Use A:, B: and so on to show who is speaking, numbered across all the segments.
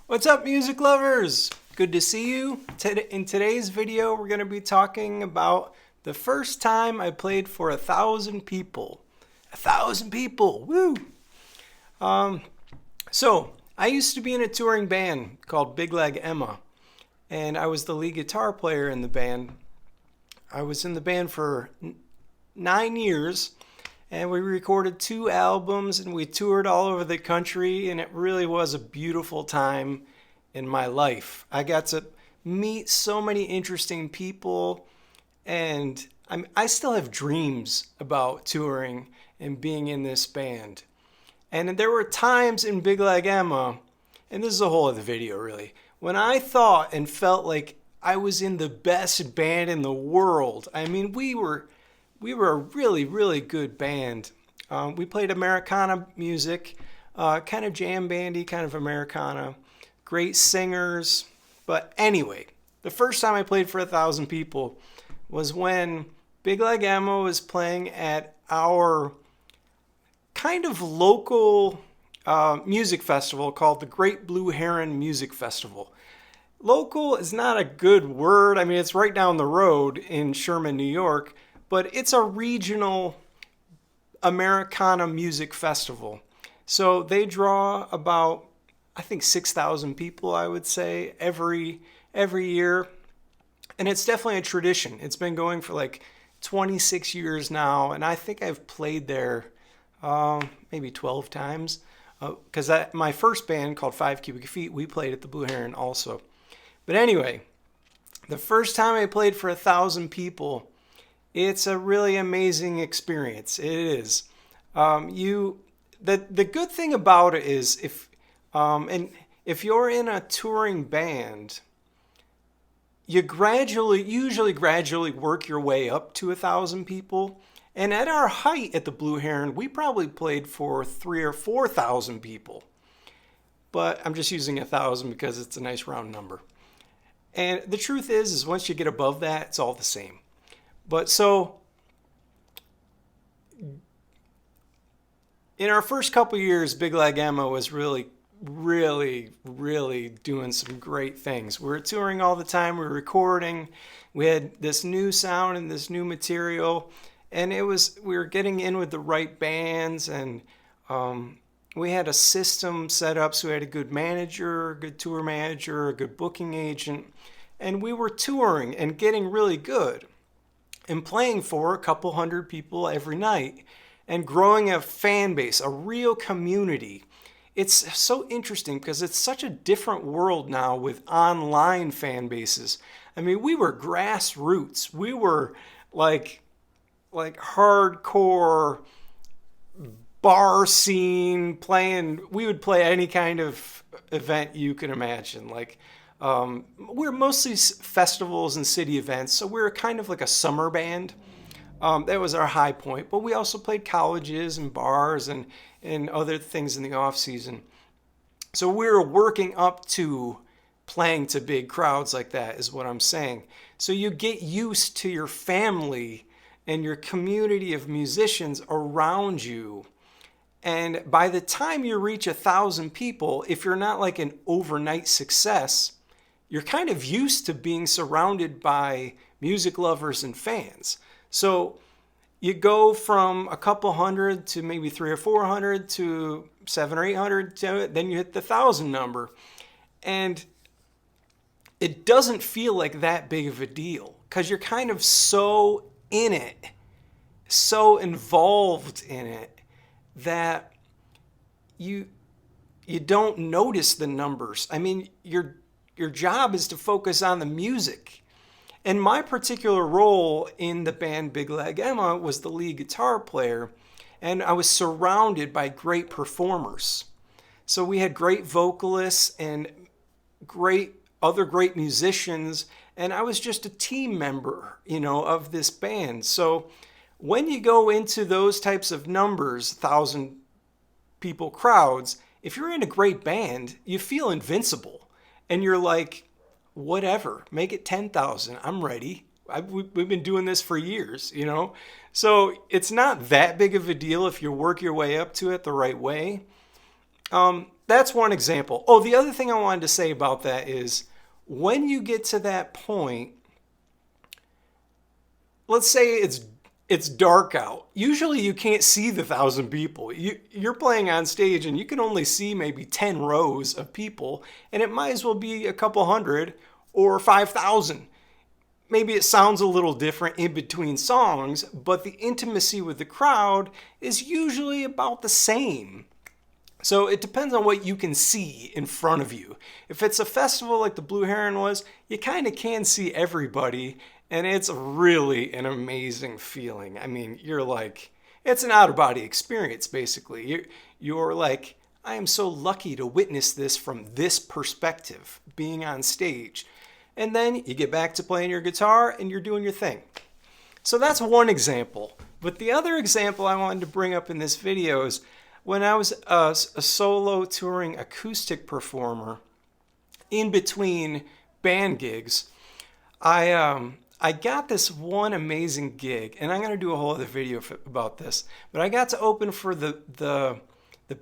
A: What's up, music lovers? Good to see you. In today's video, we're going to be talking about the first time I played for 1,000 people. 1,000 people, woo! So, I used to be in a touring band called Big Leg Emma, and I was the lead guitar player in the band. I was in the band for 9 years, and we recorded 2 albums, and we toured all over the country, and it really was a beautiful time in my life. I got to meet so many interesting people, and I still have dreams about touring and being in this band. And there were times in Big Leg Emma, and this is a whole other video really, when I thought and felt like I was in the best band in the world. I mean, we were a really, really good band. We played Americana music, kind of jam bandy, kind of Americana. Great singers. But anyway, the first time I played for 1,000 people was when Big Leg Emma was playing at our kind of local music festival called the Great Blue Heron Music Festival. Local is not a good word. I mean, it's right down the road in Sherman, New York, but it's a regional Americana music festival. So they draw about, I think, 6,000 people, I would say, every year. And it's definitely a tradition. It's been going for like 26 years now, and I think I've played there maybe 12 times. Because my first band called 5 Cubic Feet, we played at the Blue Heron also. But anyway, the first time I played for 1,000 people, it's a really amazing experience. It is. The good thing about it is if you're in a touring band, you usually gradually work your way up to 1,000 people. And at our height at the Blue Heron, we probably played for 3,000 or 4,000 people. But I'm just using 1,000 because it's a nice round number. And the truth is once you get above that, it's all the same. But so, in our first couple years, Big Leg Emma was really doing some great things. We were touring all the time, we were recording, we had this new sound and this new material, and we were getting in with the right bands, and we had a system set up, so we had a good manager, a good tour manager, a good booking agent, and we were touring and getting really good and playing for a couple hundred people every night and growing a fan base, a real community. It's so interesting because it's such a different world now with online fan bases. I mean, we were grassroots. We were like hardcore bar scene playing. We would play any kind of event you can imagine. We're mostly festivals and city events, so we're kind of like a summer band. That was our high point, but we also played colleges and bars and other things in the off season. So we were working up to playing to big crowds like that, is what I'm saying. So you get used to your family and your community of musicians around you. And by the time you reach 1,000 people, if you're not like an overnight success, you're kind of used to being surrounded by music lovers and fans. So you go from a couple hundred to maybe 300 or 400 to 700 or 800, then you hit the 1,000 number. And it doesn't feel like that big of a deal because you're kind of so in it, so involved in it, that you don't notice the numbers. I mean, your job is to focus on the music. And my particular role in the band Big Leg Emma was the lead guitar player, and I was surrounded by great performers. So we had great vocalists and other great musicians, and I was just a team member, of this band. So when you go into those types of numbers, 1,000 people crowds, if you're in a great band, you feel invincible. And you're like, whatever, make it 10,000. I'm ready. We've been doing this for years, So it's not that big of a deal if you work your way up to it the right way. that's one example. Oh, the other thing I wanted to say about that is when you get to that point, let's say it's dark out. Usually you can't see the 1,000 people. You're playing on stage and you can only see maybe 10 rows of people, and it might as well be a couple hundred or 5,000. Maybe it sounds a little different in between songs, but the intimacy with the crowd is usually about the same. So it depends on what you can see in front of you. If it's a festival like the Blue Heron was, you kind of can see everybody, and it's really an amazing feeling. I mean, you're like, it's an out-of-body experience, basically. You're like, I am so lucky to witness this from this perspective, being on stage. And then you get back to playing your guitar and you're doing your thing. So that's one example. But the other example I wanted to bring up in this video is when I was a solo touring acoustic performer in between band gigs, I got this one amazing gig, and I'm going to do a whole other video about this, but I got to open for the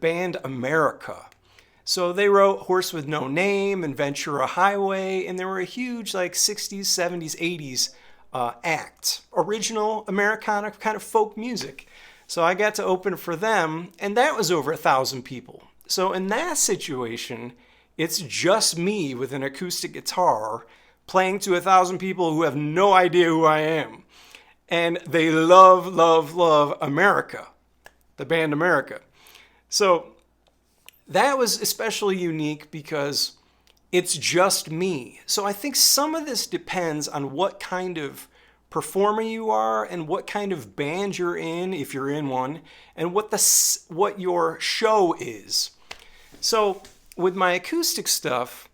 A: band America. So they wrote Horse with No Name and Ventura Highway, and they were a huge like 60s, 70s, 80s act. Original Americana kind of folk music. So I got to open for them, and that was over 1,000 people. So in that situation, it's just me with an acoustic guitar playing to 1,000 people who have no idea who I am. And they love, love, love America, the band America. So that was especially unique because it's just me. So I think some of this depends on what kind of performer you are and what kind of band you're in, if you're in one, and what your show is. So with my acoustic stuff,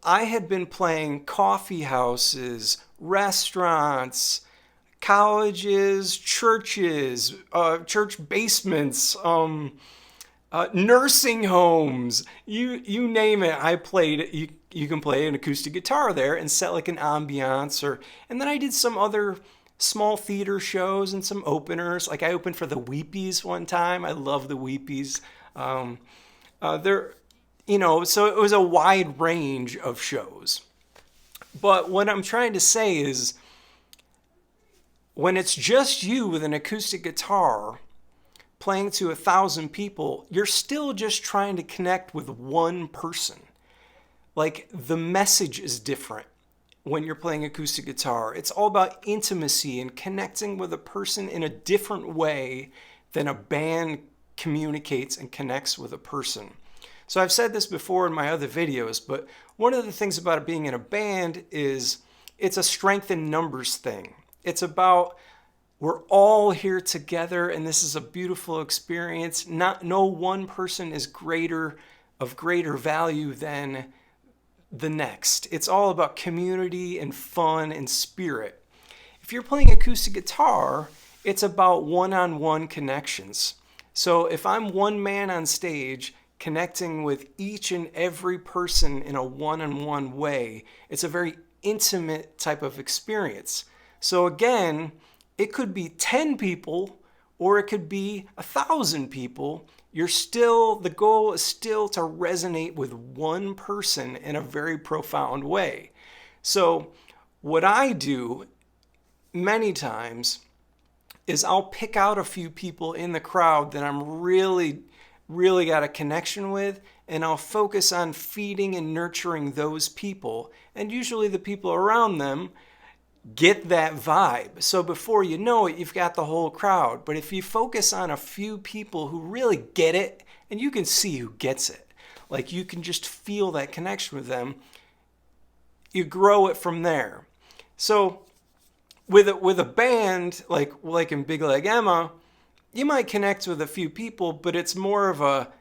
A: I had been playing coffee houses, restaurants, colleges, churches, church basements, nursing homes, you name it. I played. You can play an acoustic guitar there and set like an ambiance, and then I did some other small theater shows and some openers. Like I opened for the Weepies one time. I love the Weepies. So it was a wide range of shows. But what I'm trying to say is, when it's just you with an acoustic guitar playing to 1,000 people, you're still just trying to connect with one person. Like, the message is different when you're playing acoustic guitar. It's all about intimacy and connecting with a person in a different way than a band communicates and connects with a person. So I've said this before in my other videos, but one of the things about it being in a band is it's a strength in numbers thing. It's about we're all here together, and this is a beautiful experience. No one person is of greater value than the next. It's all about community and fun and spirit. If you're playing acoustic guitar, it's about one-on-one connections. So if I'm one man on stage connecting with each and every person in a one-on-one way, it's a very intimate type of experience. So again, it could be 10 people or it could be 1,000 people. The goal is still to resonate with one person in a very profound way. So what I do many times is I'll pick out a few people in the crowd that I'm really got a connection with, and I'll focus on feeding and nurturing those people. And usually the people around them get that vibe. So before you know it, you've got the whole crowd. But if you focus on a few people who really get it, and you can see who gets it, like you can just feel that connection with them, you grow it from there. So with a band, like in Big Leg Emma, you might connect with a few people, but it's more of a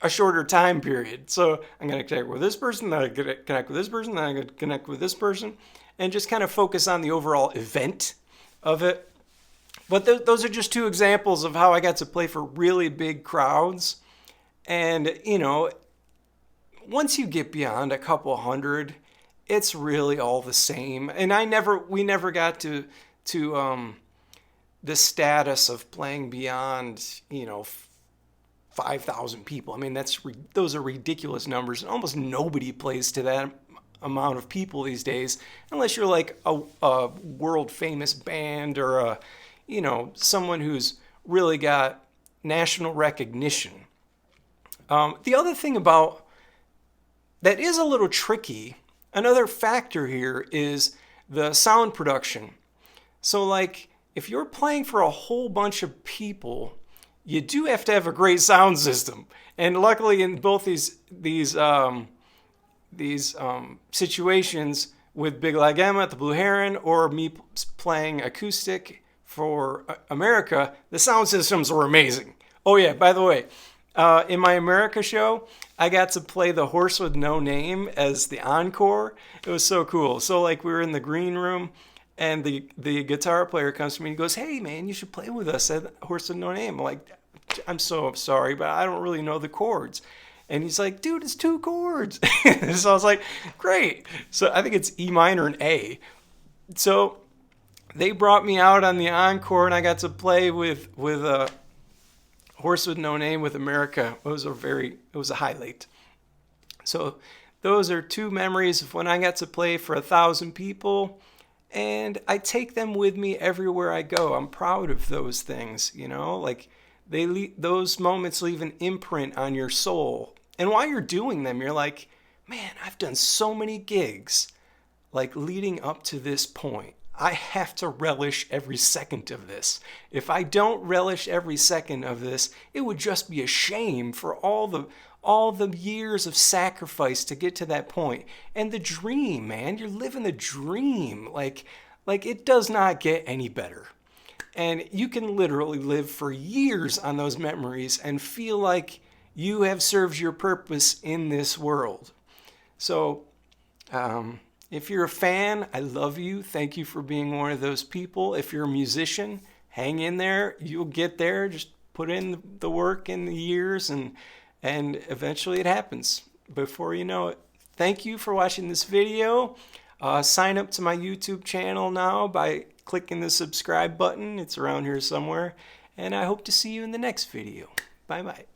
A: shorter time period. So I'm going to connect with this person, then I'm going to connect with this person, then I'm going to connect with this person, and just kind of focus on the overall event of it. But those are just two examples of how I got to play for really big crowds. And, once you get beyond a couple hundred, it's really all the same. And we never got to the status of playing beyond, 5,000 people. I mean, those are ridiculous numbers. And almost nobody plays to that amount of people these days, unless you're like a world famous band or someone who's really got national recognition. The other thing about that is a little tricky, another factor here is the sound production. So like if you're playing for a whole bunch of people, you do have to have a great sound system. And luckily in both these situations with Big Like Emma at the Blue Heron or me playing acoustic for America, the sound systems were amazing. Oh yeah, by the way, in my America show, I got to play The Horse with No Name as the encore. It was so cool. So like we were in the green room and the guitar player comes to me and goes, "Hey man, you should play with us at Horse with No Name." I'm like, "I'm so sorry, but I don't really know the chords." And he's like, "Dude, it's 2 chords." So I was like, "Great." So I think it's E minor and A. So they brought me out on the encore and I got to play with Horse with No Name with America. It was a highlight. So those are 2 memories of when I got to play for 1,000 people, and I take them with me everywhere I go. I'm proud of those things, like those moments leave an imprint on your soul. And while you're doing them, you're like, man, I've done so many gigs like leading up to this point. I have to relish every second of this. If I don't relish every second of this, it would just be a shame for all the years of sacrifice to get to that point. And the dream, man, you're living the dream. Like it does not get any better. And you can literally live for years on those memories and feel like you have served your purpose in this world. So, if you're a fan, I love you. Thank you for being one of those people. If you're a musician, hang in there. You'll get there. Just put in the work and the years, and eventually it happens before you know it. Thank you for watching this video. Sign up to my YouTube channel now by clicking the subscribe button. It's around here somewhere. And I hope to see you in the next video. Bye-bye.